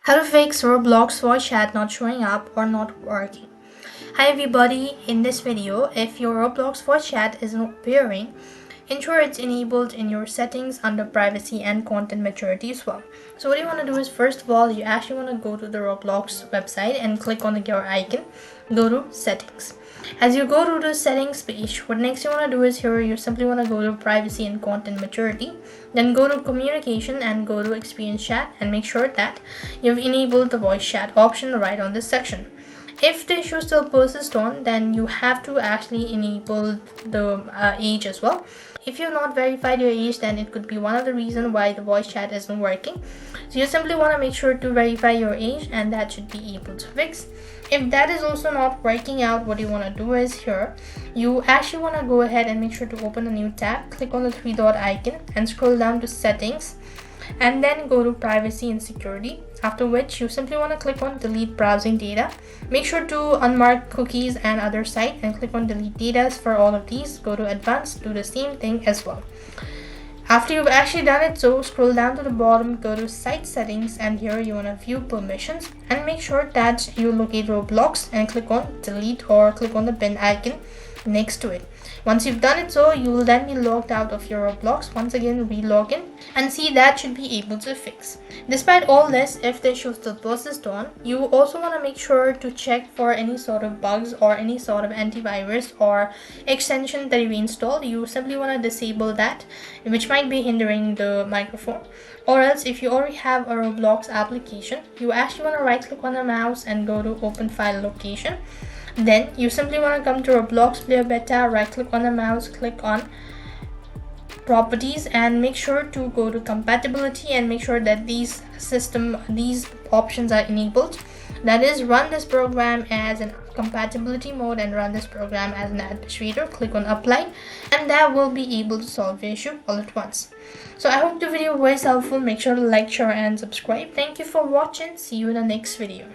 How to fix Roblox voice chat not showing up or not working. Hi everybody, in this video, if your Roblox voice chat is not appearing, ensure it's enabled in your settings under privacy and content maturity as well. So what you want to do is, first of all, you actually want to go to the Roblox website and click on the gear icon, go to settings. As you go to the settings page, what next you want to do is, here you simply want to go to privacy and content maturity, then go to communication and go to experience chat, and make sure that you've enabled the voice chat option right on this section. If the issue still persists on, then you have to actually enable the age as well. If you've not verified your age, then it could be one of the reasons why the voice chat isn't working. So you simply want to make sure to verify your age, and that should be able to fix. If that is also not working out, what you want to do is, here you actually want to go ahead and make sure to open a new tab, click on the three dot icon and scroll down to settings, and then go to privacy and security, after which you simply want to click on delete browsing data. Make sure to unmark cookies and other site and click on delete data for all of these. Go to advanced, do the same thing as well. After you've actually done it, so scroll down to the bottom, go to site settings, and here you want to view permissions, and make sure that you locate Roblox and click on delete or click on the bin icon next to it. Once you've done it, so you will then be logged out of your Roblox. Once again, re-log in, and see that should be able to fix. Despite all this, if the issue still persists on, you also want to make sure to check for any sort of bugs or any sort of antivirus or extension that you installed. You simply want to disable that, which might be hindering the microphone. Or else, if you already have a Roblox application, you actually want to right click on the mouse and go to open file location. Then you simply want to come to Roblox Player Beta, right click on the mouse, click on properties, and make sure to go to compatibility and make sure that these options are enabled. That is, run this program as a compatibility mode and run this program as an administrator. Click on apply, and that will be able to solve your issue all at once. So I hope the video was helpful. Make sure to like, share and subscribe. Thank you for watching. See you in the next video.